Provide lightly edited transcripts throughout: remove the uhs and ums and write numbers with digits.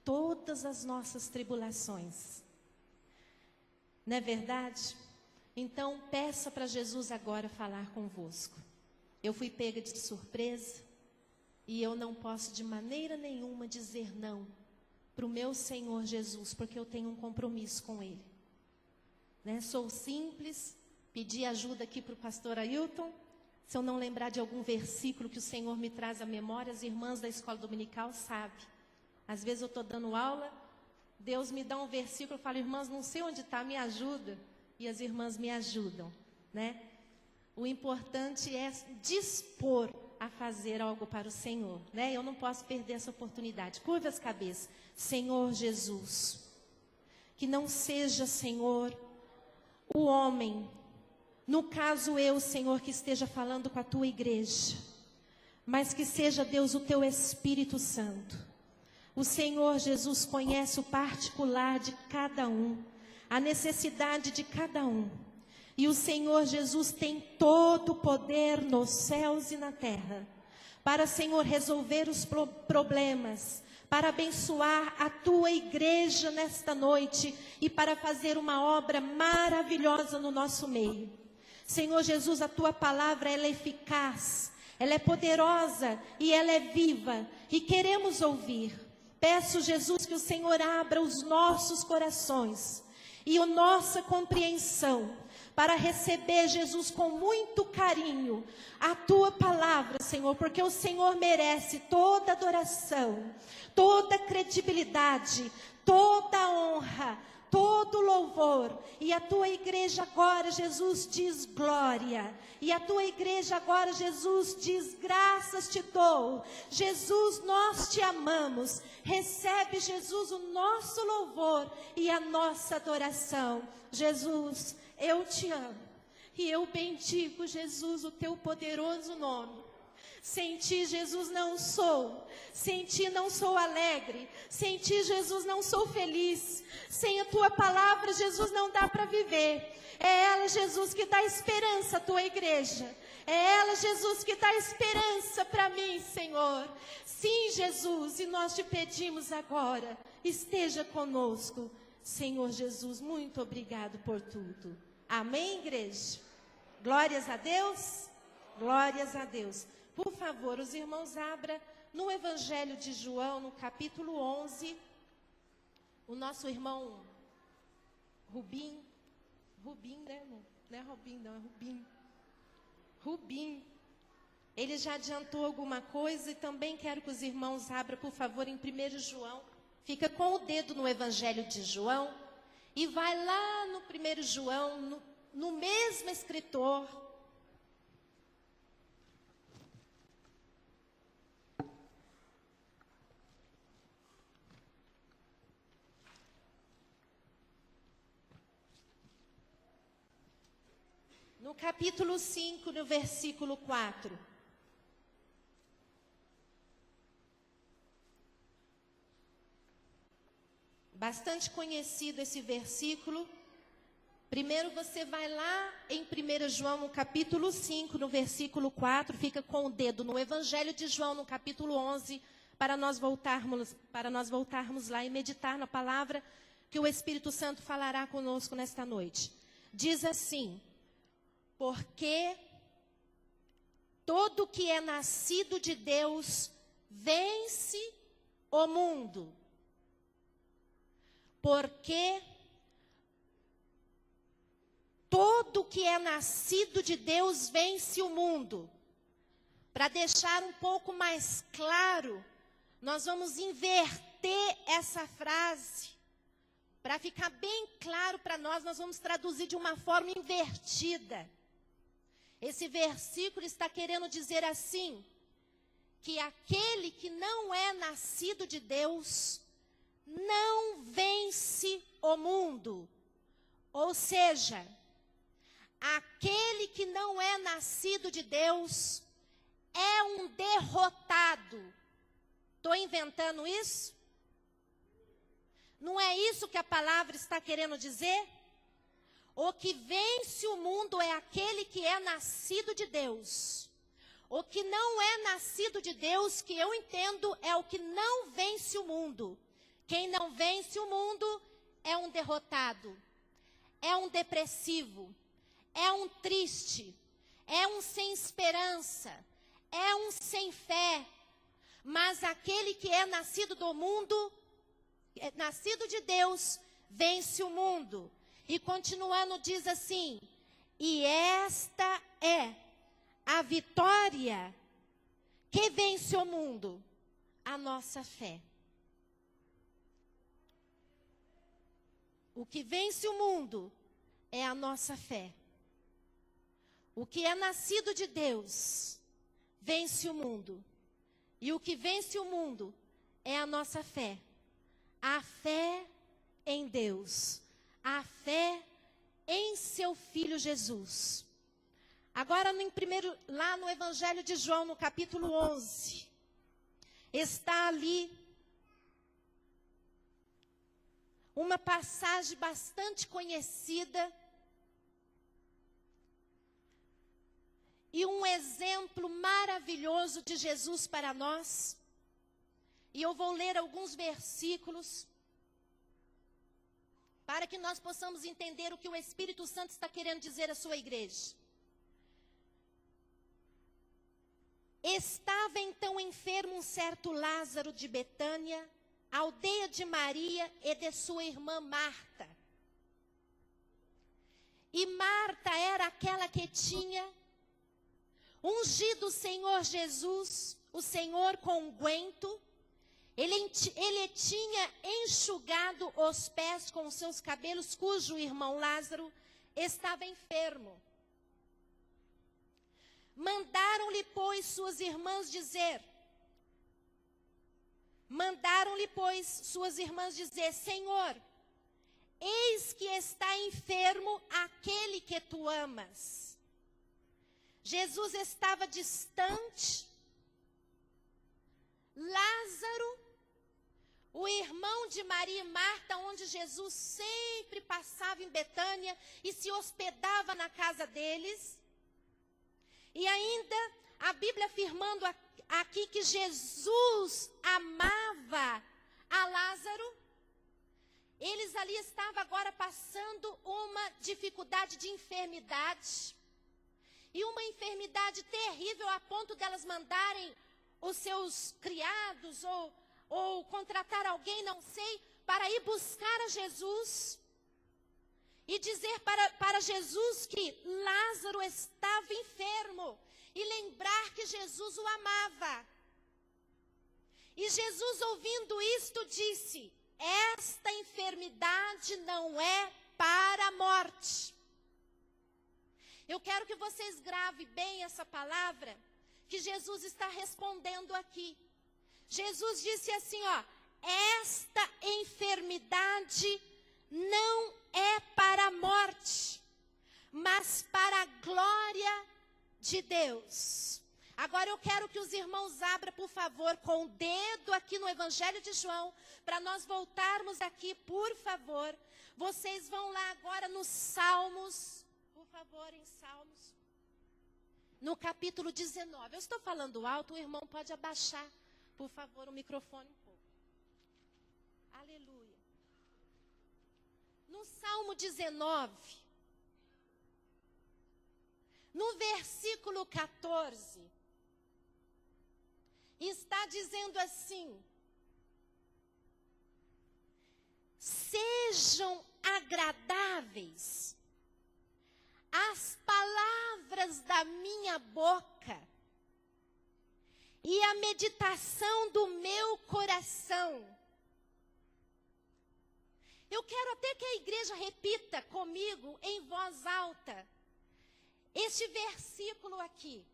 todas as nossas tribulações. Não é verdade? Então, peça para Jesus agora falar convosco. Eu fui pega de surpresa e eu não posso de maneira nenhuma dizer não para o meu Senhor Jesus, porque eu tenho um compromisso com Ele. Né? Sou simples, pedi ajuda aqui para o pastor Ailton. Se eu não lembrar de algum versículo que o Senhor me traz à memória, as irmãs da escola dominical sabem. Às vezes eu estou dando aula, Deus me dá um versículo, eu falo, irmãs, não sei onde está, me ajuda. E as irmãs me ajudam, né? O importante é dispor a fazer algo para o Senhor, né? Eu não posso perder essa oportunidade. Curva as cabeças. Senhor Jesus, que não seja, Senhor, o homem, no caso eu, Senhor, que esteja falando com a tua igreja, mas que seja, Deus, o teu Espírito Santo. O Senhor Jesus conhece o particular de cada um, a necessidade de cada um. E o Senhor Jesus tem todo o poder nos céus e na terra, para, Senhor, resolver os problemas, para abençoar a tua igreja nesta noite e para fazer uma obra maravilhosa no nosso meio. Senhor Jesus, a tua palavra, ela é eficaz, ela é poderosa e ela é viva e queremos ouvir. Peço, Jesus, que o Senhor abra os nossos corações e a nossa compreensão para receber, Jesus, com muito carinho a tua palavra, Senhor, porque o Senhor merece toda adoração, toda credibilidade, toda honra, todo louvor. E a tua igreja agora, Jesus, diz glória. E a tua igreja agora, Jesus, diz graças te dou. Jesus, nós te amamos. Recebe, Jesus, o nosso louvor e a nossa adoração. Jesus, eu te amo. E eu bendigo, Jesus, o teu poderoso nome. Sem ti, Jesus, não sou. Sem ti não sou alegre. Sem ti, Jesus, não sou feliz. Sem a tua palavra, Jesus, não dá para viver. É ela, Jesus, que dá esperança à tua igreja. É ela, Jesus, que dá esperança para mim, Senhor. Sim, Jesus, e nós te pedimos agora, esteja conosco. Senhor Jesus, muito obrigado por tudo. Amém, igreja? Glórias a Deus. Glórias a Deus. Por favor, os irmãos abram no Evangelho de João, no capítulo 11. O nosso irmão Rubim, né? Não é Rubim, não, é Rubim. Rubim. Ele já adiantou alguma coisa e também quero que os irmãos abram, por favor, em 1 João. Fica com o dedo no Evangelho de João e vai lá no 1 João, no mesmo escritor. No capítulo 5, no versículo 4. Bastante conhecido esse versículo. Primeiro você vai lá em 1 João, no capítulo 5, no versículo 4. Fica com o dedo no Evangelho de João, no capítulo 11, para nós voltarmos lá e meditar na palavra que o Espírito Santo falará conosco nesta noite. Diz assim: porque todo que é nascido de Deus vence o mundo. Porque todo que é nascido de Deus vence o mundo. Para deixar um pouco mais claro, nós vamos inverter essa frase. Para ficar bem claro para nós, nós vamos traduzir de uma forma invertida. Esse versículo está querendo dizer assim, que aquele que não é nascido de Deus não vence o mundo. Ou seja, aquele que não é nascido de Deus é um derrotado. Estou inventando isso? Não é isso que a palavra está querendo dizer? O que vence o mundo é aquele que é nascido de Deus. O que não é nascido de Deus, que eu entendo, é o que não vence o mundo. Quem não vence o mundo é um derrotado, é um depressivo, é um triste, é um sem esperança, é um sem fé. Mas aquele que é nascido do mundo, é nascido de Deus, vence o mundo. E continuando diz assim: e esta é a vitória que vence o mundo, a nossa fé. O que vence o mundo é a nossa fé. O que é nascido de Deus vence o mundo. E o que vence o mundo é a nossa fé. A fé em Deus. A fé em seu Filho Jesus. Agora, lá no Evangelho de João, no capítulo 11, está ali uma passagem bastante conhecida e um exemplo maravilhoso de Jesus para nós. E eu vou ler alguns versículos para que nós possamos entender o que o Espírito Santo está querendo dizer à sua igreja. Estava então enfermo um certo Lázaro de Betânia, aldeia de Maria e de sua irmã Marta. E Marta era aquela que tinha ungido o Senhor Jesus, o Senhor com unguento. Ele tinha enxugado os pés com os seus cabelos, cujo irmão Lázaro estava enfermo. Mandaram-lhe, pois, suas irmãs dizer, Senhor, eis que está enfermo aquele que tu amas. Jesus estava distante. Lázaro, o irmão de Maria e Marta, onde Jesus sempre passava em Betânia e se hospedava na casa deles. E ainda a Bíblia afirmando aqui que Jesus amava a Lázaro. Eles ali estavam agora passando uma dificuldade de enfermidade. E uma enfermidade terrível a ponto delas mandarem os seus criados ou contratar alguém, não sei, para ir buscar a Jesus. E dizer para Jesus que Lázaro estava enfermo. E lembrar que Jesus o amava. E Jesus, ouvindo isto, disse: esta enfermidade não é para a morte. Eu quero que vocês gravem bem essa palavra que Jesus está respondendo aqui. Jesus disse assim, esta enfermidade não é para a morte, mas para a glória de Deus. Agora eu quero que os irmãos abram, por favor, com o dedo aqui no Evangelho de João, para nós voltarmos aqui, por favor. Vocês vão lá agora nos Salmos, por favor, em Salmos, no capítulo 19. Eu estou falando alto, o irmão pode abaixar, por favor, o microfone um pouco. Aleluia. No Salmo 19, no versículo 14, está dizendo assim: sejam agradáveis as palavras da minha boca e a meditação do meu coração. Eu quero até que a igreja repita comigo em voz alta este versículo aqui.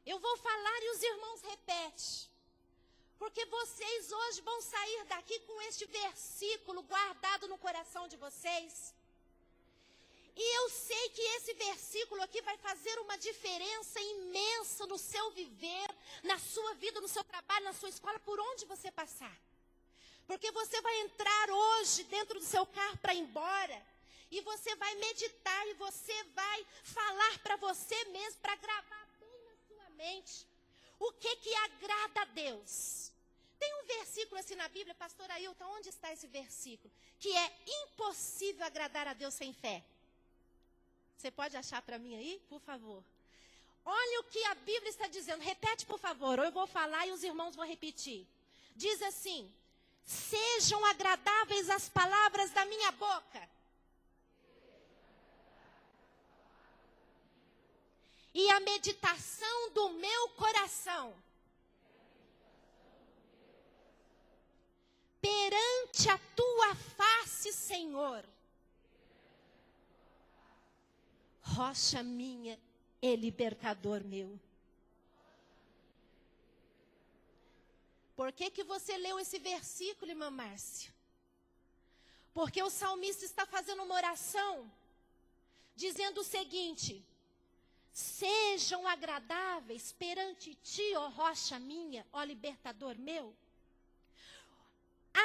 Eu vou falar e os irmãos repetem. Porque vocês hoje vão sair daqui com este versículo guardado no coração de vocês. E eu sei que esse versículo aqui vai fazer uma diferença imensa no seu viver, na sua vida, no seu trabalho, na sua escola, por onde você passar. Porque você vai entrar hoje dentro do seu carro para ir embora, e você vai meditar, e você vai falar para você mesmo, para gravar bem na sua mente, o que agrada a Deus. Tem um versículo assim na Bíblia, pastor Ailton, onde está esse versículo? Que é impossível agradar a Deus sem fé. Você pode achar para mim aí, por favor? Olha o que a Bíblia está dizendo. Repete, por favor, ou eu vou falar e os irmãos vão repetir. Diz assim: sejam agradáveis as palavras da minha boca e a meditação do meu coração perante a tua face, Senhor, rocha minha e libertador meu. Por que você leu esse versículo, irmã Márcia? Porque o salmista está fazendo uma oração, dizendo o seguinte: sejam agradáveis perante ti, ó rocha minha, ó libertador meu,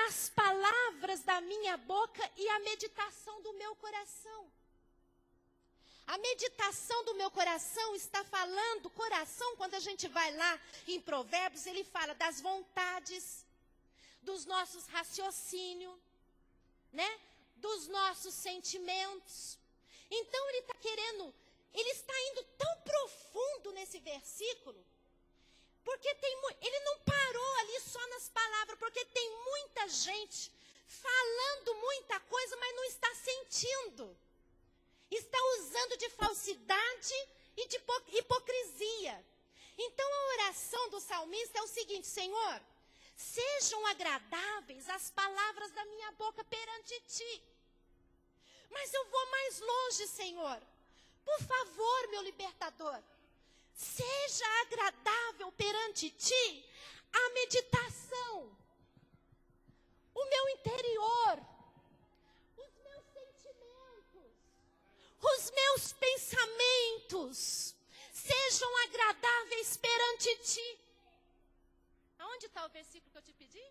as palavras da minha boca e a meditação do meu coração. A meditação do meu coração está falando, coração, quando a gente vai lá em Provérbios, ele fala das vontades, dos nossos raciocínios, né? Dos nossos sentimentos. Então ele está querendo, ele está indo tão profundo nesse versículo, porque ele não parou ali só nas palavras, porque tem muita gente falando muita coisa, mas não está sentindo. Está usando de falsidade e de hipocrisia. Então a oração do salmista é o seguinte: Senhor, sejam agradáveis as palavras da minha boca perante ti. Mas eu vou mais longe, Senhor. Por favor, meu libertador, seja agradável perante ti a meditação, o meu interior, os meus sentimentos, os meus pensamentos, sejam agradáveis perante ti. Aonde está o versículo que eu te pedi?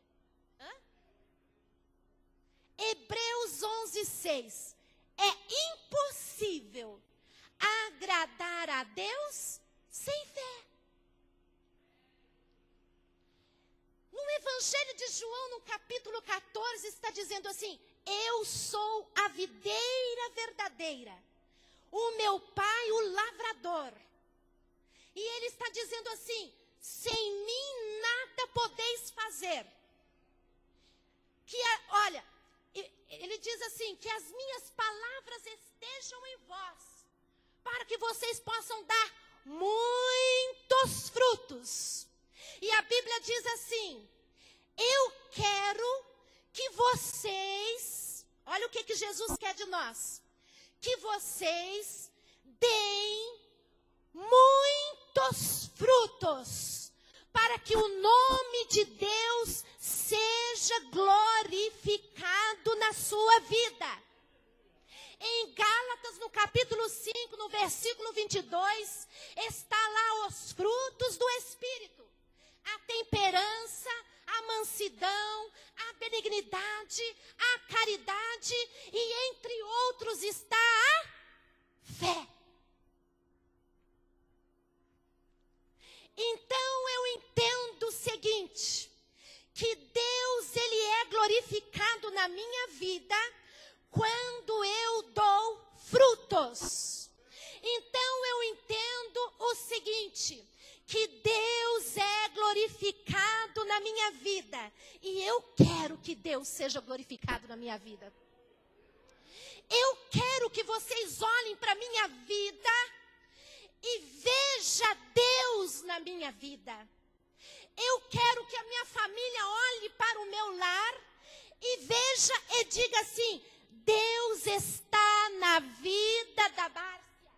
Hebreus 11:6. É impossível agradar a Deus sem fé. No Evangelho de João, no capítulo 14, está dizendo assim: eu sou a videira verdadeira, o meu pai o lavrador. E ele está dizendo assim: sem mim nada podeis fazer. Olha, ele diz assim, que as minhas palavras estejam em vós, para que vocês possam dar muitos frutos. E a Bíblia diz assim: eu quero que vocês, olha o que Jesus quer de nós, que vocês deem muitos frutos, para que o nome de Deus seja glorificado na sua vida. Em Gálatas, no capítulo 5, no versículo 22, está lá os frutos do Espírito: a temperança, a mansidão, a benignidade, a caridade, e entre outros está a fé. Então eu entendo o seguinte, que Deus, ele é glorificado na minha vida quando eu dou frutos. Então eu entendo o seguinte, que Deus é glorificado na minha vida, e eu quero que Deus seja glorificado na minha vida. Eu quero que vocês olhem para a minha vida e veja Deus na minha vida. Eu quero que a minha família olhe para o meu lar e veja e diga assim: Deus está na vida da Márcia.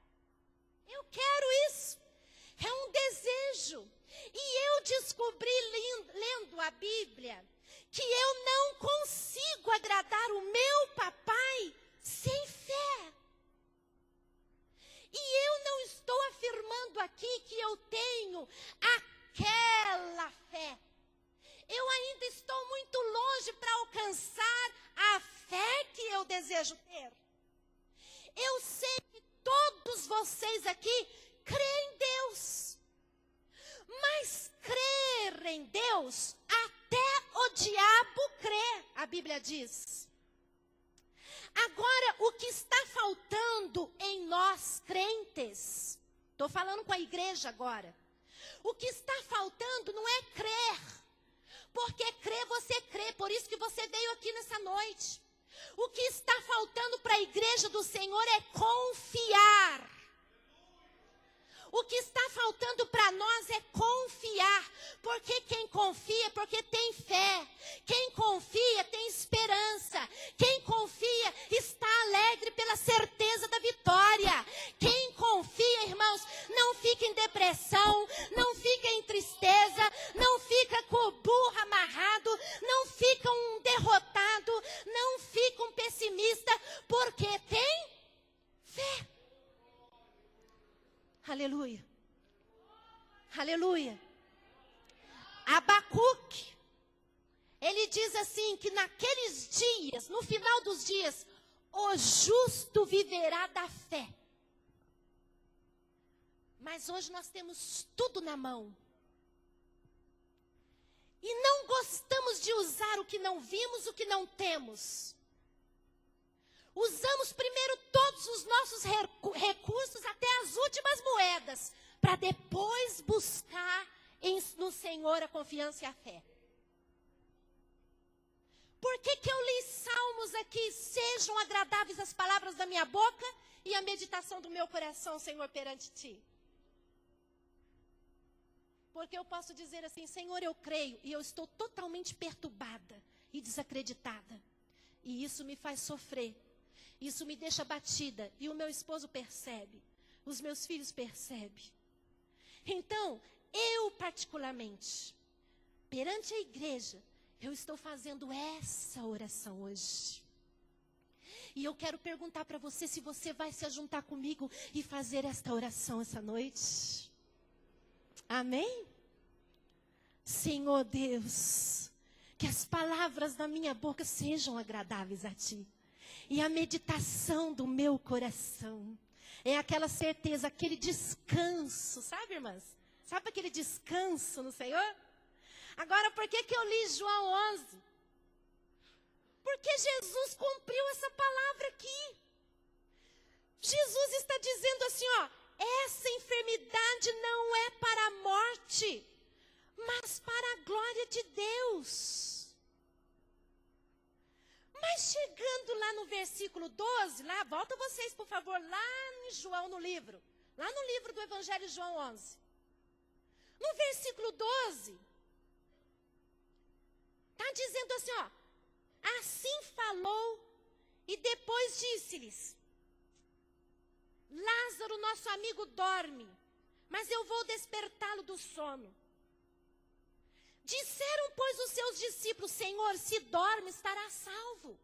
Eu quero isso. É um desejo. E eu descobri, lendo a Bíblia, que eu não consigo agradar o meu papai sem fé. E eu não estou afirmando aqui que eu tenho aquela fé. Eu ainda estou muito longe para alcançar a fé que eu desejo ter. Eu sei que todos vocês aqui creem em Deus. Mas crer em Deus, a até o diabo crê, a Bíblia diz. Agora, o que está faltando em nós crentes, estou falando com a igreja agora, o que está faltando não é crer, porque crer você crê, por isso que você veio aqui nessa noite. O que está faltando para a igreja do Senhor é confiar. O que está faltando para nós é confiar, porque quem confia, porque tem fé. Quem confia tem esperança. Quem confia está alegre pela certeza da vitória. Quem confia, irmãos, não fica em depressão, não fica em tristeza, não fica com o burro amarrado, não fica um derrotado, não fica um pessimista, porque tem fé. Aleluia. Aleluia. Abacuque, ele diz assim, que naqueles dias, no final dos dias, o justo viverá da fé. Mas hoje nós temos tudo na mão. E não gostamos de usar o que não vimos, o que não temos. Usamos primeiro todos os nossos recursos, até as últimas moedas, para depois buscar no Senhor a confiança e a fé. Por que que eu li salmos aqui? Sejam agradáveis as palavras da minha boca e a meditação do meu coração, Senhor, perante Ti. Porque eu posso dizer assim, Senhor, eu creio e eu estou totalmente perturbada e desacreditada. E isso me faz sofrer. Isso me deixa abatida. E o meu esposo percebe. Os meus filhos percebem. Então, eu particularmente, perante a igreja, eu estou fazendo essa oração hoje. E eu quero perguntar para você se você vai se juntar comigo e fazer esta oração essa noite. Amém? Senhor Deus, que as palavras da minha boca sejam agradáveis a Ti. E a meditação do meu coração é aquela certeza, aquele descanso, sabe, irmãs? Sabe aquele descanso no Senhor? Agora, por que que eu li João 11? Porque Jesus cumpriu essa palavra aqui. Jesus está dizendo assim, ó, essa enfermidade não é para a morte, mas para a glória de Deus. Mas chegando lá no versículo 12, lá, volta vocês, por favor, lá em João, no livro. Lá no livro do Evangelho de João 11. No versículo 12, está dizendo assim, ó. Assim falou e depois disse-lhes, Lázaro, nosso amigo, dorme, mas eu vou despertá-lo do sono. Disseram, pois, os seus discípulos, Senhor, se dorme, estará salvo.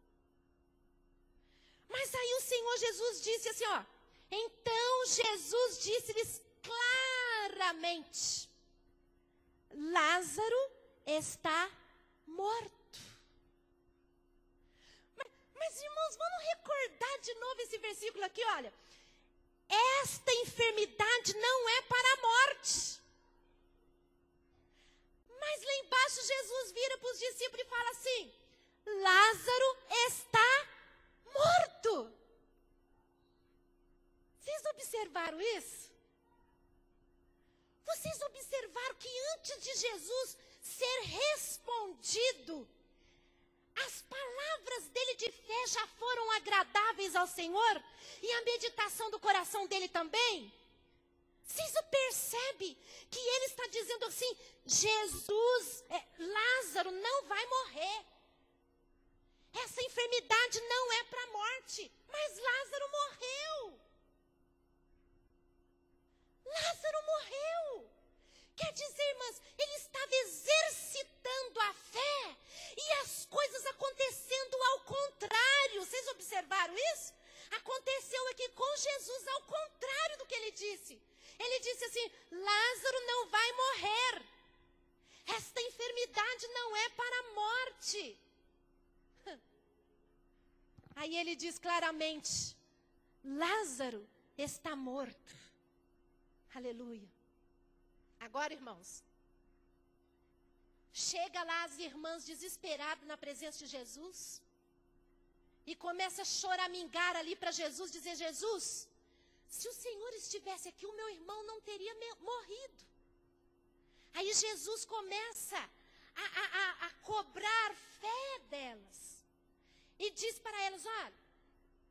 Mas aí o Senhor Jesus disse assim, ó. Então Jesus disse-lhes claramente, Lázaro está morto. Mas irmãos, vamos recordar de novo esse versículo aqui, olha. Esta enfermidade não é para a morte. Mas lá embaixo Jesus vira para os discípulos e fala assim, Lázaro está morto. Vocês observaram isso? Vocês observaram que antes de Jesus ser respondido, as palavras dele de fé já foram agradáveis ao Senhor? E a meditação do coração dele também? Vocês percebem que ele está dizendo assim, Lázaro não vai morrer. Essa enfermidade não é para a morte, mas Lázaro morreu. Lázaro morreu. Quer dizer, irmãs, ele estava exercitando a fé e as coisas acontecendo ao contrário. Vocês observaram isso? Aconteceu aqui com Jesus ao contrário do que ele disse. Ele disse assim, Lázaro não vai morrer. Esta enfermidade não é para a morte. Aí ele diz claramente, Lázaro está morto. Aleluia. Agora, irmãos, Chega lá as irmãs desesperadas na presença de Jesus. E começa a choramingar ali para Jesus, dizer: Jesus, se o Senhor estivesse aqui, o meu irmão não teria morrido. Aí Jesus começa a cobrar fé delas. E diz para elas: olha,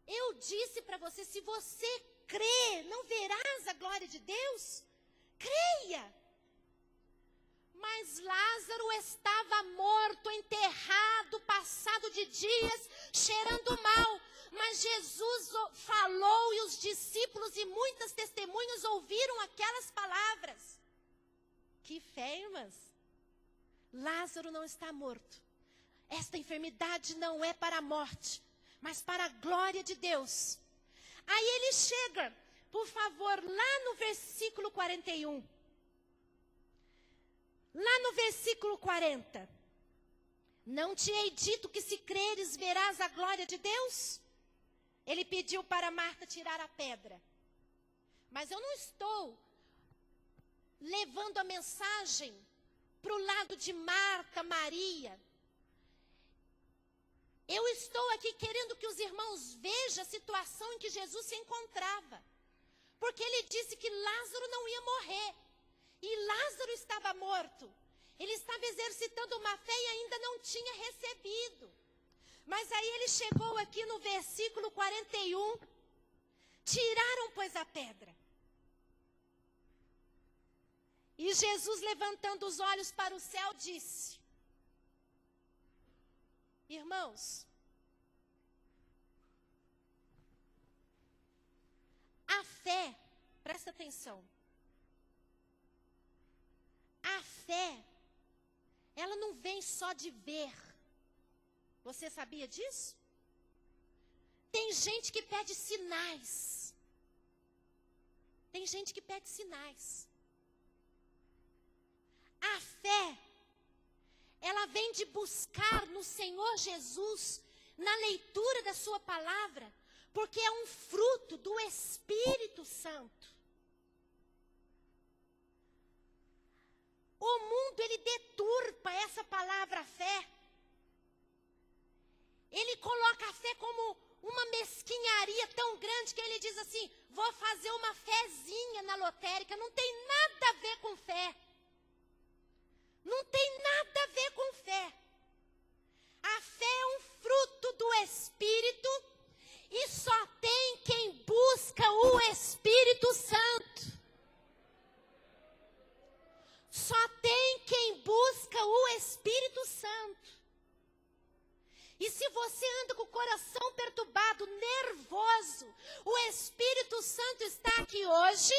eu disse para você, se você crer, não verás a glória de Deus? Creia. Mas Lázaro estava morto, enterrado, passado de dias, cheirando mal. Mas Jesus falou e os discípulos e muitas testemunhas ouviram aquelas palavras. Que fé, irmãs! Lázaro não está morto. Esta enfermidade não é para a morte, mas para a glória de Deus. Aí ele chega, por favor, lá no versículo 41. Lá no versículo 40. Não te hei dito que se creres verás a glória de Deus? Ele pediu para Marta tirar a pedra. Mas eu não estou levando a mensagem para o lado de Marta, Maria. Eu estou aqui querendo que os irmãos vejam a situação em que Jesus se encontrava. Porque ele disse que Lázaro não ia morrer. E Lázaro estava morto. Ele estava exercitando uma fé e ainda não tinha recebido. Mas aí ele chegou aqui no versículo 41. Tiraram, pois, a pedra. E Jesus, levantando os olhos para o céu, disse: irmãos, a fé, presta atenção. A fé, ela não vem só de ver. Você sabia disso? Tem gente que pede sinais. Tem gente que pede sinais. A fé, ela vem de buscar no Senhor Jesus, na leitura da sua palavra, porque é um fruto do Espírito Santo. O mundo, ele deturpa essa palavra fé. Ele coloca a fé como uma mesquinharia tão grande que ele diz assim: vou fazer uma fezinha na lotérica. Não tem nada a ver com fé. Não tem nada a ver com fé. A fé é um fruto do Espírito e só tem quem busca o Espírito Santo. Só tem quem busca o Espírito Santo. E se você anda com o coração perturbado, nervoso, o Espírito Santo está aqui hoje.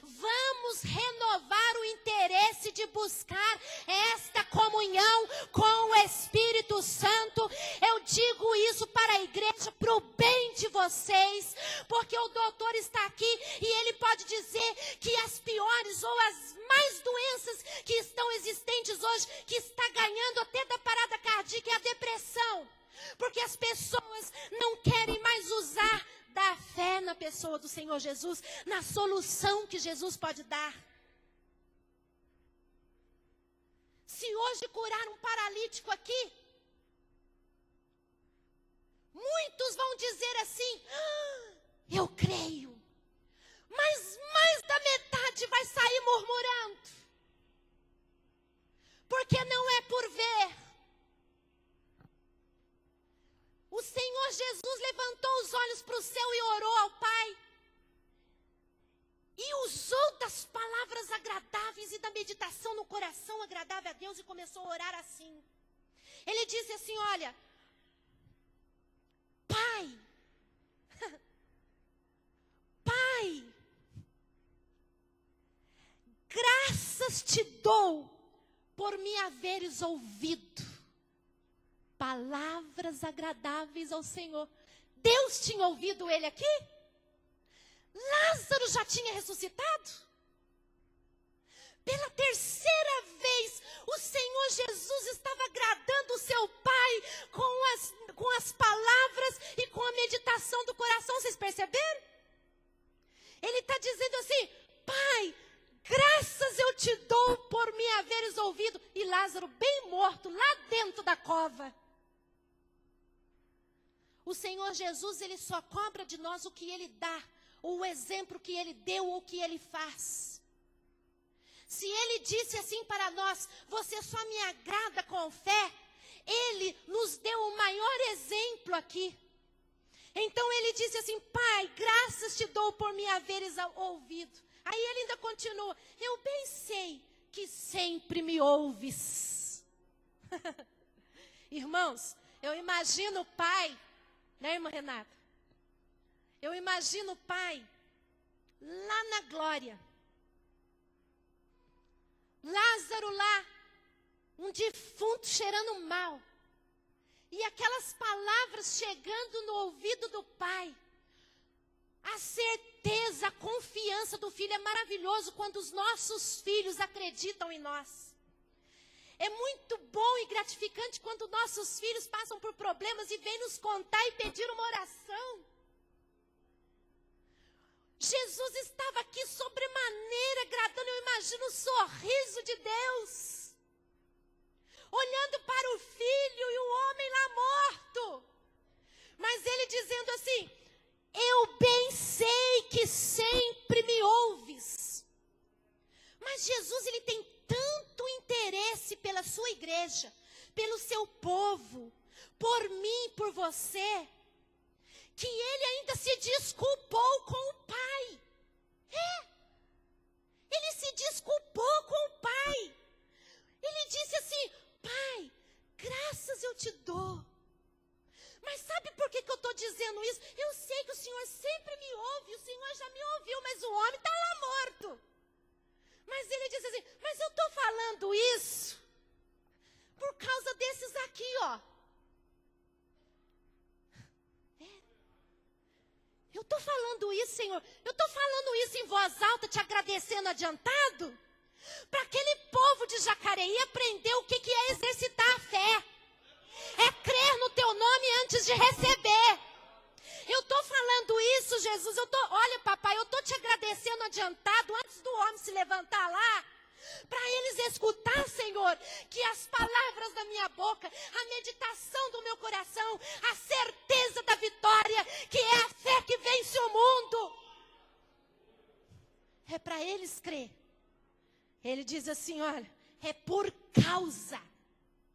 Vamos renovar o interesse de buscar esta comunhão com o Espírito Santo. Eu digo isso para a igreja, para o bem de vocês, porque o doutor está aqui e ele pode dizer que as piores ou as mais doenças que estão existentes hoje, que está ganhando até da parada cardíaca, é a depressão. Porque as pessoas não querem mais usar da fé na pessoa do Senhor Jesus, na solução que Jesus pode dar. Se hoje curar um paralítico aqui, muitos vão dizer assim: eu creio. Mas mais da metade vai sair murmurando. Porque não é por ver. O Senhor Jesus levantou os olhos para o céu e orou ao Pai. E usou das palavras agradáveis e da meditação no coração agradável a Deus e começou a orar assim. Ele disse assim: olha, Pai, Pai, graças te dou por me haveres ouvido. Palavras agradáveis ao Senhor. Deus tinha ouvido ele aqui? Lázaro já tinha ressuscitado? Pela terceira vez, o Senhor Jesus estava agradando o seu Pai com as palavras e com a meditação do coração. Vocês perceberam? Ele está dizendo assim: Pai, graças eu te dou por me haveres ouvido. E Lázaro bem morto, lá dentro da cova. O Senhor Jesus, Ele só cobra de nós o que Ele dá, ou o exemplo que Ele deu, ou o que Ele faz. Se Ele disse assim para nós, você só me agrada com fé, Ele nos deu o maior exemplo aqui. Então Ele disse assim, Pai, graças te dou por me haveres ouvido. Aí Ele ainda continua, eu bem sei que sempre me ouves. Irmãos, eu imagino o Pai, né, irmã Renata? Eu imagino o Pai lá na glória. Lázaro lá, um defunto cheirando mal. E aquelas palavras chegando no ouvido do Pai. A certeza, a confiança do Filho é maravilhoso quando os nossos filhos acreditam em nós. É muito bom e gratificante quando nossos filhos passam por problemas e vêm nos contar e pedir uma oração. Jesus estava aqui sobremaneira agradando, eu imagino o sorriso de Deus. Olhando para o filho e o homem lá morto. Mas ele dizendo assim, eu bem sei que sempre me ouves. Mas Jesus, ele tem tanto interesse pela sua igreja, pelo seu povo, por mim, por você, que ele ainda se desculpou com o Pai. Ele se desculpou com o Pai. Ele disse assim, Pai, graças eu te dou. Mas sabe por que eu estou dizendo isso? Eu sei que o Senhor sempre me ouve, o Senhor já me ouviu, mas o homem está lá morto. Mas ele diz assim, mas eu estou falando isso por causa desses aqui, ó. Eu estou falando isso, Senhor. Eu estou falando isso em voz alta, te agradecendo adiantado. Para aquele povo de Jacareí aprender o que é exercitar a fé. É crer no teu nome antes de receber. Eu estou falando isso, Jesus. Olha, papai, eu estou te agradecendo adiantado antes do homem se levantar lá. Para eles escutar, Senhor, que as palavras da minha boca, a meditação do meu coração, a certeza da vitória, que é a fé que vence o mundo. É para eles crer. Ele diz assim, olha, é por causa.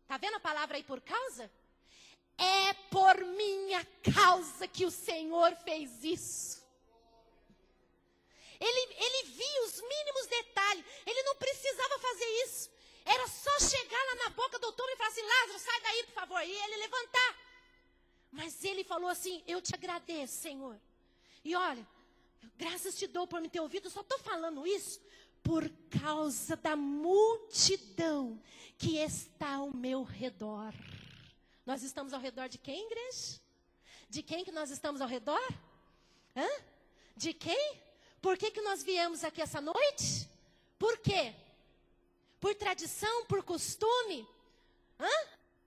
Está vendo a palavra aí por causa? É por minha causa que o Senhor fez isso. Ele via os mínimos detalhes. Ele não precisava fazer isso. Era só chegar lá na boca do túmulo e falar assim, Lázaro, sai daí, por favor. E ele levantar. Mas ele falou assim, eu te agradeço, Senhor. E olha, graças te dou por me ter ouvido. Eu só estou falando isso por causa da multidão que está ao meu redor. Nós estamos ao redor de quem, igreja? De quem que nós estamos ao redor? Hã? De quem? Por que nós viemos aqui essa noite? Por quê? Por tradição, por costume?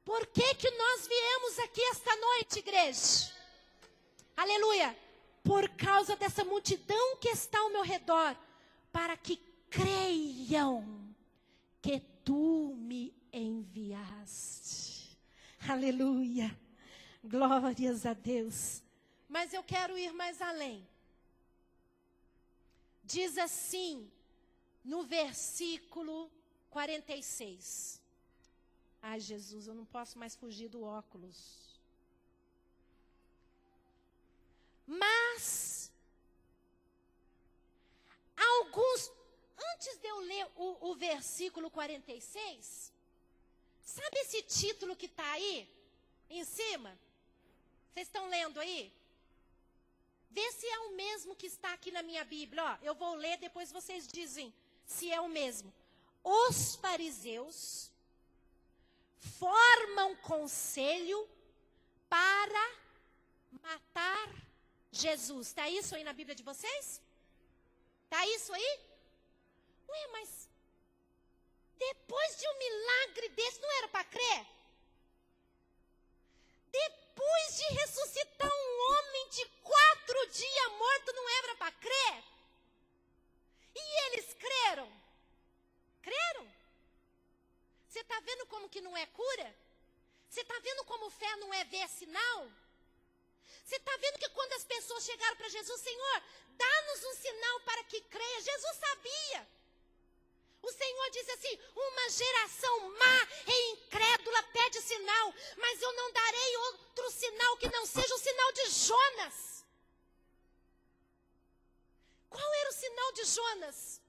Por que nós viemos aqui esta noite, igreja? Aleluia! Por causa dessa multidão que está ao meu redor, para que creiam que tu me enviaste. Aleluia! Glórias a Deus. Mas eu quero ir mais além. Diz assim, no versículo 46. Ai, Jesus, eu não posso mais fugir do óculos. Mas, alguns, antes de eu ler o versículo 46, sabe esse título que está aí, em cima? Vocês estão lendo aí? Vê se é o mesmo que está aqui na minha Bíblia. Ó, eu vou ler, depois vocês dizem se é o mesmo. Os fariseus formam conselho para matar Jesus. Está isso aí na Bíblia de vocês? Está isso aí? Ué, mas depois de um milagre desse, não era para crer? Depois de ressuscitar um homem de 4 dias morto, não era para crer? E eles creram? Creram? Você está vendo é sinal? Você está vendo que quando as pessoas chegaram para Jesus, Senhor, dá-nos um sinal para que creia. Jesus sabia. O Senhor disse assim, uma geração má e incrédula pede sinal, mas eu não darei outro sinal que não seja o sinal de Jonas. Qual era o sinal de Jonas?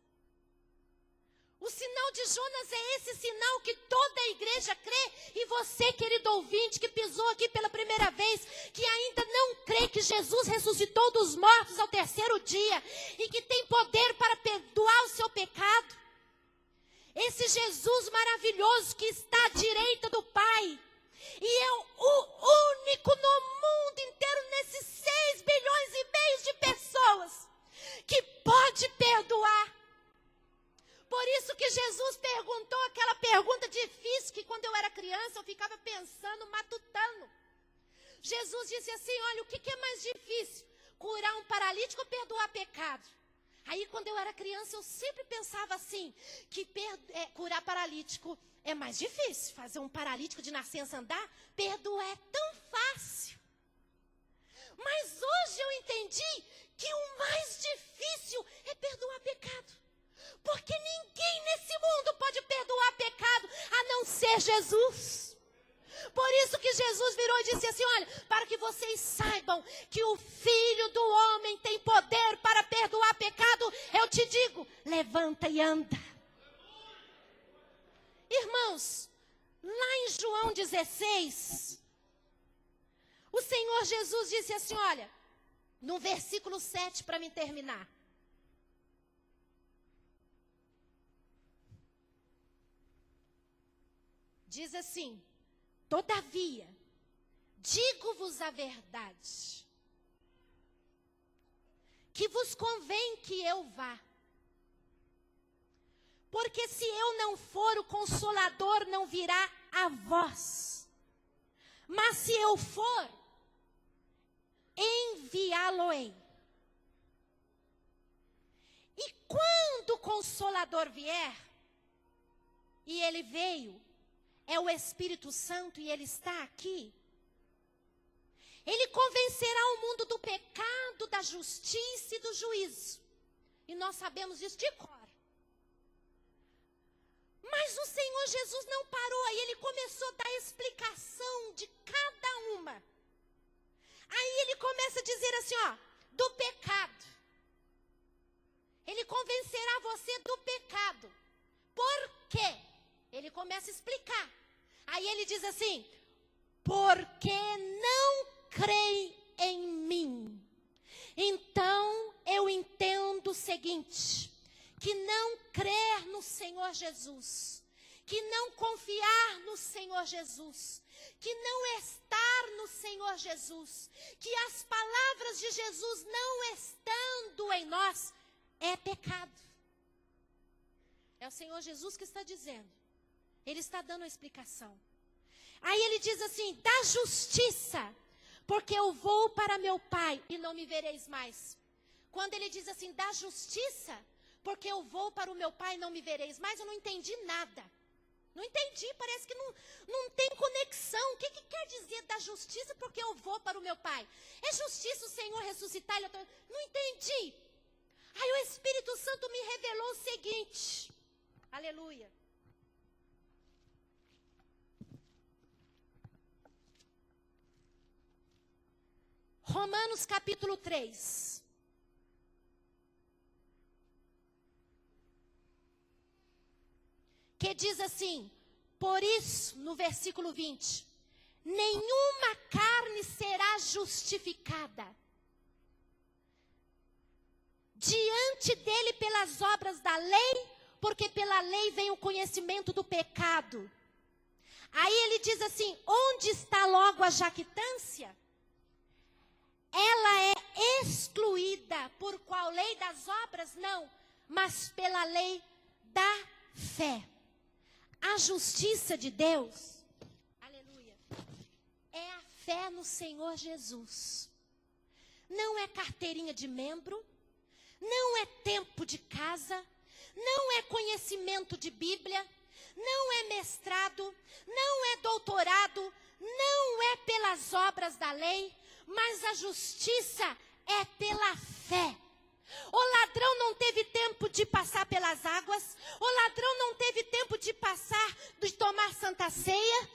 O sinal de Jonas é esse sinal que toda a igreja crê. E você, querido ouvinte, que pisou aqui pela primeira vez, que ainda não crê que Jesus ressuscitou dos mortos ao terceiro dia e que tem poder para perdoar o seu pecado. Esse Jesus maravilhoso que está à direita do Pai. E é o único no mundo inteiro, nesses 6 bilhões e meio de pessoas, que pode perdoar. Por isso que Jesus perguntou aquela pergunta difícil, que quando eu era criança eu ficava pensando, matutando. Jesus disse assim, olha, o que é mais difícil? Curar um paralítico ou perdoar pecado? Aí quando eu era criança eu sempre pensava assim, que curar paralítico é mais difícil. Fazer um paralítico de nascença andar, perdoar é tão fácil. Mas hoje eu entendi que o mais difícil é perdoar pecado. Porque ninguém nesse mundo pode perdoar pecado a não ser Jesus. Por isso que Jesus virou e disse assim, olha, para que vocês saibam que o Filho do Homem tem poder para perdoar pecado, eu te digo, levanta e anda. Irmãos, lá em João 16, o Senhor Jesus disse assim, olha, no versículo 7, para me terminar. Diz assim, todavia, digo-vos a verdade, que vos convém que eu vá. Porque se eu não for, o Consolador não virá a vós. Mas se eu for, enviá-lo-ei. E quando o Consolador vier, e ele veio, é o Espírito Santo e ele está aqui. Ele convencerá o mundo do pecado, da justiça e do juízo. E nós sabemos isso de cor. Mas o Senhor Jesus não parou aí, ele começou a dar explicação de cada uma. Aí ele começa a dizer assim, ó, do pecado. Ele convencerá você do pecado. Por quê? Ele começa a explicar. Aí ele diz assim, porque não creem em mim. Então eu entendo o seguinte, que não crer no Senhor Jesus, que não confiar no Senhor Jesus, que não estar no Senhor Jesus, que as palavras de Jesus não estando em nós, é pecado. É o Senhor Jesus que está dizendo. Ele está dando a explicação. Aí ele diz assim, da justiça, porque eu vou para meu Pai e não me vereis mais. Quando ele diz assim, da justiça, porque eu vou para o meu Pai e não me vereis mais, eu não entendi nada. Não entendi, parece que não tem conexão. O que quer dizer da justiça, porque eu vou para o meu Pai? É justiça o Senhor ressuscitar? Não entendi. Aí o Espírito Santo me revelou o seguinte, aleluia. Romanos capítulo 3. Que diz assim, por isso, no versículo 20, nenhuma carne será justificada diante dele pelas obras da lei, porque pela lei vem o conhecimento do pecado. Aí ele diz assim, onde está logo a jactância? Ela é excluída por qual lei das obras? Não, mas pela lei da fé. A justiça de Deus, aleluia, é a fé no Senhor Jesus. Não é carteirinha de membro, não é tempo de casa, não é conhecimento de Bíblia, não é mestrado, não é doutorado, não é pelas obras da lei, mas a justiça é pela fé. O ladrão não teve tempo de passar pelas águas. O ladrão não teve tempo de tomar santa ceia.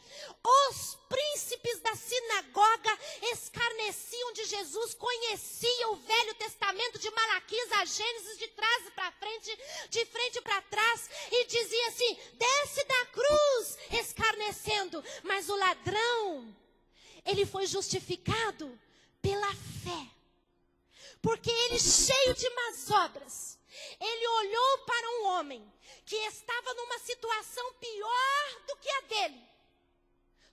Os príncipes da sinagoga escarneciam de Jesus, conheciam o Velho Testamento de Malaquias a Gênesis de trás para frente, de frente para trás, e dizia assim: desce da cruz, escarnecendo. Mas o ladrão, ele foi justificado pela fé. Porque ele, cheio de más obras, ele olhou para um homem que estava numa situação pior do que a dele,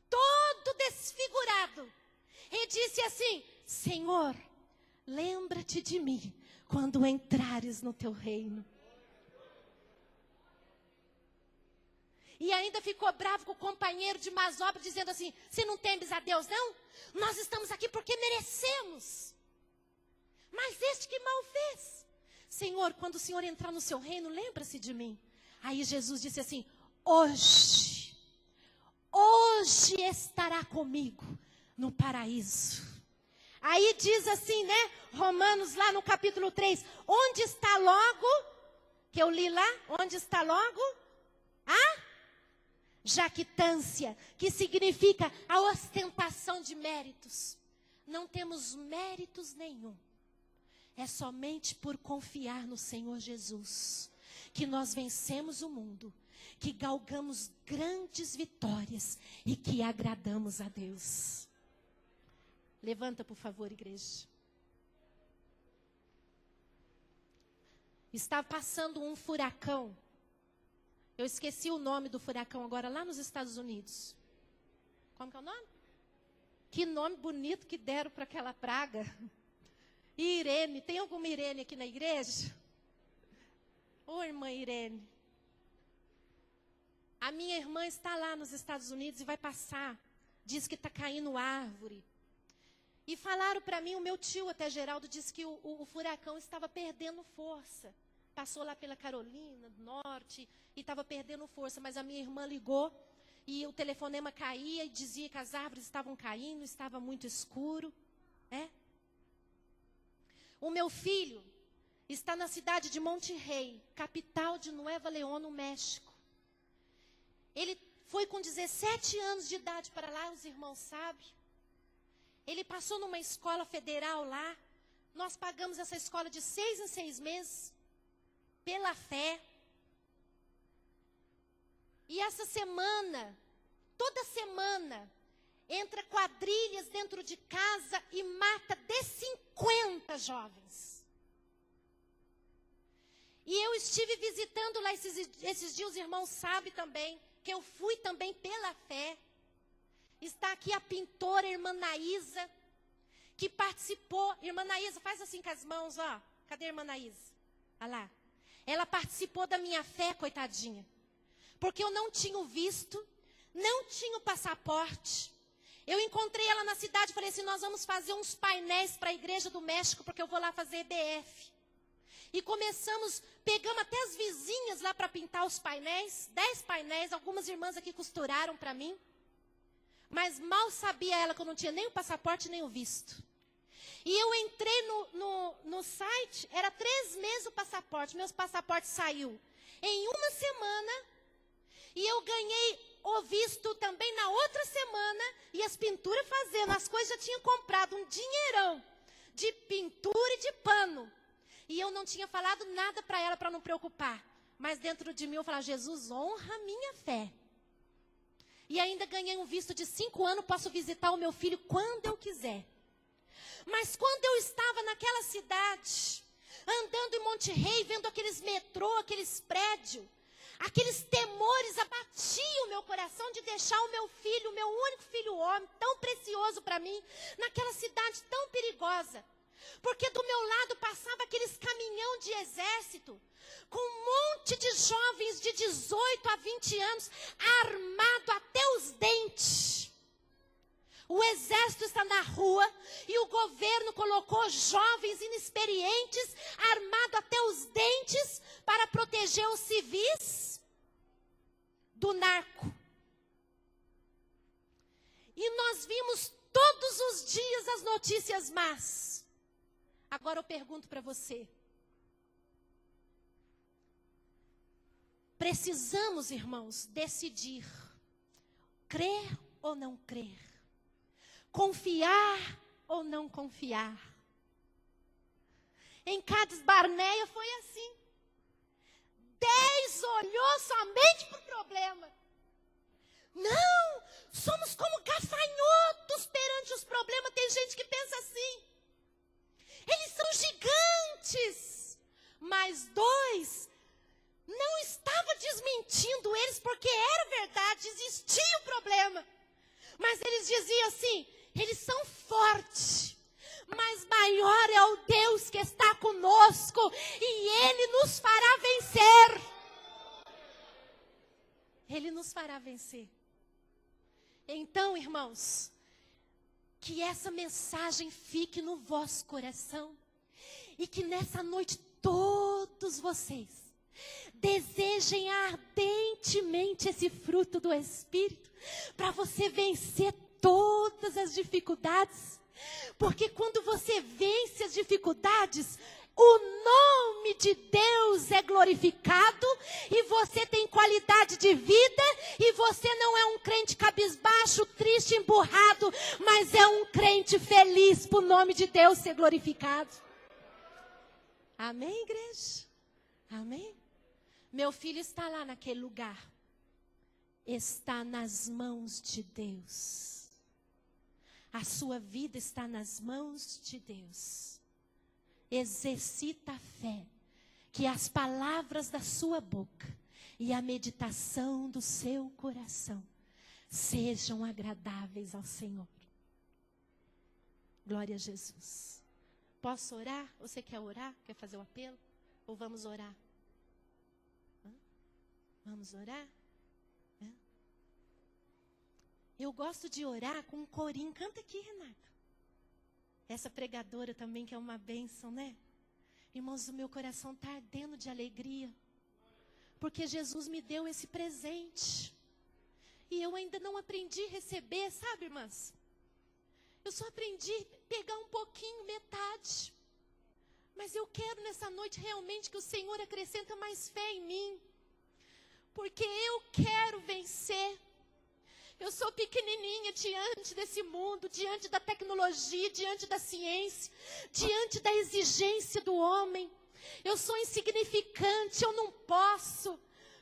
todo desfigurado, e disse assim: Senhor, lembra-te de mim quando entrares no teu reino. E ainda ficou bravo com o companheiro de más obras, dizendo assim: você não temes a Deus, não? Nós estamos aqui porque merecemos. Mas este que mal fez. Senhor, quando o Senhor entrar no seu reino, lembra-se de mim. Aí Jesus disse assim: hoje estará comigo no paraíso. Aí diz assim, né? Romanos lá no capítulo 3. Onde está logo, que eu li lá, onde está logo? A jactância, que significa a ostentação de méritos. Não temos méritos nenhum. É somente por confiar no Senhor Jesus que nós vencemos o mundo, que galgamos grandes vitórias e que agradamos a Deus. Levanta, por favor, igreja. Está passando um furacão. Eu esqueci o nome do furacão agora, lá nos Estados Unidos. Como que é o nome? Que nome bonito que deram para aquela praga. Irene, tem alguma Irene aqui na igreja? Ô, irmã Irene. A minha irmã está lá nos Estados Unidos e vai passar. Diz que está caindo árvore. E falaram para mim, o meu tio até Geraldo, disse que o furacão estava perdendo força. Passou lá pela Carolina do Norte e estava perdendo força. Mas a minha irmã ligou e o telefonema caía e dizia que as árvores estavam caindo, estava muito escuro. O meu filho está na cidade de Monterrey, capital de Nueva León, no México. Ele foi com 17 anos de idade para lá, os irmãos sabem. Ele passou numa escola federal lá. Nós pagamos essa escola de 6 em 6 meses, pela fé. E essa semana, toda semana, entra quadrilhas dentro de casa e mata de 50 jovens. E eu estive visitando lá esses dias, os irmãos sabem também, que eu fui também pela fé. Está aqui a pintora, a irmã Naísa, que participou. Irmã Naísa, faz assim com as mãos, ó. Cadê a irmã Naísa? Olha lá. Ela participou da minha fé, coitadinha. Porque eu não tinha o visto, não tinha o passaporte. Eu encontrei ela na cidade e falei assim: nós vamos fazer uns painéis para a igreja do México, porque eu vou lá fazer EBF. E pegamos até as vizinhas lá para pintar os painéis, 10 painéis, algumas irmãs aqui costuraram para mim. Mas mal sabia ela que eu não tinha nem o passaporte, nem o visto. E eu entrei no site, era 3 meses o passaporte, meu passaporte saiu em uma semana, e eu ganhei o visto também na outra semana, e as pinturas fazendo, as coisas já tinham comprado um dinheirão de pintura e de pano. E eu não tinha falado nada para ela para não preocupar. Mas dentro de mim eu falava: Jesus, honra a minha fé. E ainda ganhei um visto de 5 anos, posso visitar o meu filho quando eu quiser. Mas quando eu estava naquela cidade, andando em Monterrey, vendo aqueles metrô, aqueles prédios, aqueles temores abatiam o meu coração de deixar o meu filho, o meu único filho homem, tão precioso para mim, naquela cidade tão perigosa. Porque do meu lado passava aqueles caminhão de exército, com um monte de jovens de 18 a 20 anos, armado até os dentes. O exército está na rua e o governo colocou jovens inexperientes, armados até os dentes, para proteger os civis do narco. E E nós vimos todos os dias as notícias más. Agora eu pergunto para você. Precisamos, irmãos, decidir. Crer ou não crer. Confiar ou não confiar. Em Cades Barneia foi assim. 10 olhou somente para o problema. Não, somos como gafanhotos perante os problemas. Tem gente que pensa assim. Eles são gigantes. Mas 2 não estava desmentindo eles, porque era verdade, existia o problema. Mas eles diziam assim, eles são fortes, mas maior é o Deus que está conosco, e Ele nos fará vencer. Ele nos fará vencer. Então, irmãos, que essa mensagem fique no vosso coração, e que nessa noite todos vocês desejem ardentemente esse fruto do Espírito, para você vencer todas as dificuldades. Porque quando você vence as dificuldades, o nome de Deus é glorificado, e você tem qualidade de vida, e você não é um crente cabisbaixo, triste, emburrado, mas é um crente feliz, para o nome de Deus ser glorificado. Amém, igreja? Amém? Meu filho está lá naquele lugar. Está nas mãos de Deus. A sua vida está nas mãos de Deus. Exercita a fé, que as palavras da sua boca e a meditação do seu coração sejam agradáveis ao Senhor. Glória a Jesus. Posso orar? Você quer orar? Quer fazer o apelo? Ou vamos orar? Vamos orar? Eu gosto de orar com um corinho. Canta aqui, Renata. Essa pregadora também, que é uma bênção, né? Irmãos, o meu coração está ardendo de alegria. Porque Jesus me deu esse presente. E eu ainda não aprendi a receber, sabe, irmãs? Eu só aprendi a pegar um pouquinho, metade. Mas eu quero nessa noite realmente que o Senhor acrescenta mais fé em mim. Porque eu quero vencer. Eu sou pequenininha diante desse mundo, diante da tecnologia, diante da ciência, diante da exigência do homem. Eu sou insignificante, eu não posso,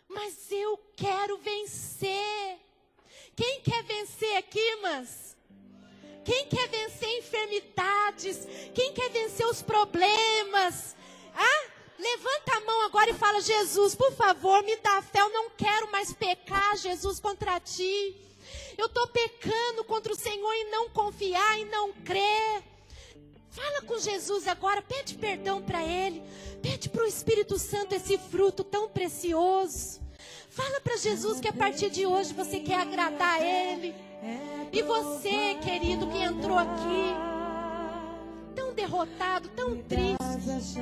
mas eu quero vencer. Quem quer vencer aqui, irmãs? Quem quer vencer enfermidades? Quem quer vencer os problemas? Levanta a mão agora e fala: Jesus, por favor, me dá fé, eu não quero mais pecar, Jesus, contra ti. Eu estou pecando contra o Senhor em não confiar, em não crer. Fala com Jesus agora, pede perdão para Ele. Pede para o Espírito Santo esse fruto tão precioso. Fala para Jesus que a partir de hoje você quer agradar a Ele. E você, querido, que entrou aqui, tão derrotado, tão triste,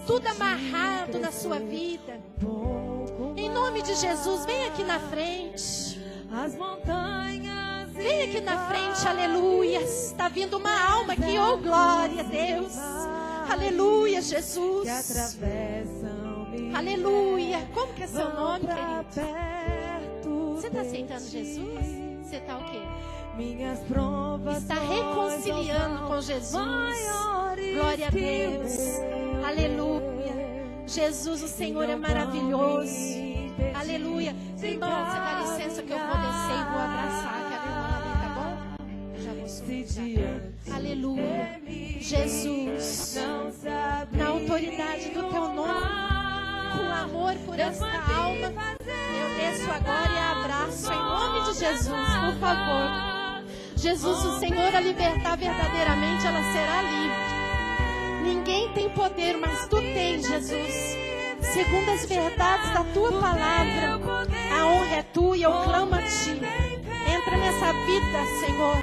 tudo amarrado na sua vida, em nome de Jesus, vem aqui na frente. As montanhas. Vem aqui na frente, aleluia. Está vindo uma alma aqui, oh glória a Deus. Aleluia, Jesus. Aleluia. Como que é seu nome, querido? Você está aceitando Jesus? Você está o quê? Minhas provas está reconciliando com Jesus. Glória a Deus. Aleluia. Jesus, o Senhor é maravilhoso. Aleluia. Irmão, você dá licença que eu vou descer e vou abraçar aquela irmã ali, tá bom? Eu já vou subir. Aleluia. Jesus, na autoridade do teu nome, com amor por esta alma, eu desço agora e a abraço em nome de Jesus, por favor. Jesus, o Senhor a libertar verdadeiramente, ela será livre. Ninguém tem poder, mas tu tens, Jesus. Segundo as verdades da tua palavra, a honra é tua e eu clamo a ti. Entra nessa vida, Senhor.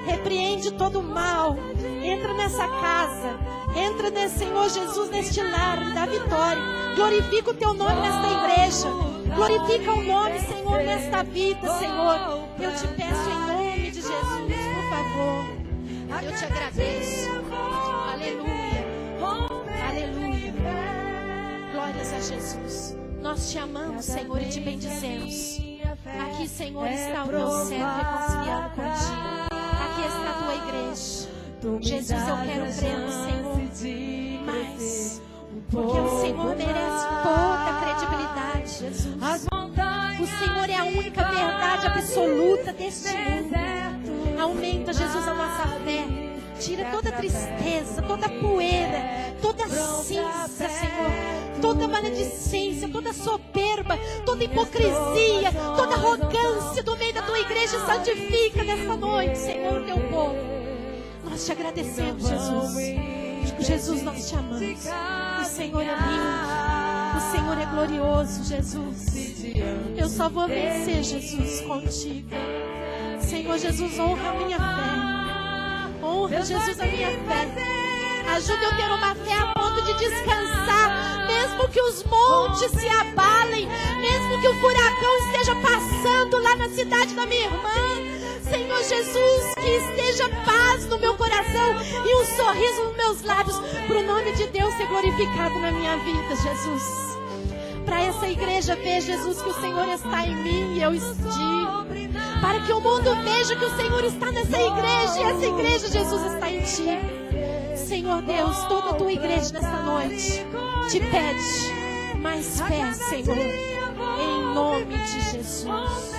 Repreende todo o mal. Entra nessa casa. Entra, Senhor Jesus, neste lar da vitória. Glorifica o teu nome nesta igreja. Glorifica o nome, Senhor, nesta vida, Senhor. Eu te peço em nome de Jesus. louvor. Eu te agradeço. Aleluia. Aleluia. Glórias a Jesus. Nós te amamos, Senhor, e te bendizemos. Aqui, Senhor, está o teu servo reconciliando contigo. Aqui está a tua igreja. Jesus, eu quero crer no Senhor mais, porque o Senhor merece toda a credibilidade, Jesus. O Senhor é a única verdade absoluta deste mundo. Aumenta, Jesus, a nossa fé. Tira toda tristeza, toda poeira, toda cinza, Senhor, toda maledicência, toda soberba, toda hipocrisia, toda arrogância do meio da tua igreja. Santifica nessa noite, Senhor, o teu povo. Nós te agradecemos, Jesus. Jesus, nós te amamos. O Senhor é lindo, o Senhor é glorioso, Jesus. Eu só vou vencer, Jesus, contigo. Senhor Jesus, honra a minha fé. Honra, Jesus, a minha fé. Ajuda eu a ter uma fé a ponto de descansar, mesmo que os montes se abalem, mesmo que o furacão esteja passando lá na cidade da minha irmã. Senhor Jesus, que esteja paz no meu coração e um sorriso nos meus lábios, para o nome de Deus ser glorificado na minha vida, Jesus. Para essa igreja ver, Jesus, que o Senhor está em mim e eu estive. Para que o mundo veja que o Senhor está nessa igreja e essa igreja, Jesus, está em ti. Senhor Deus, toda a tua igreja nessa noite te pede mais fé, Senhor, em nome de Jesus.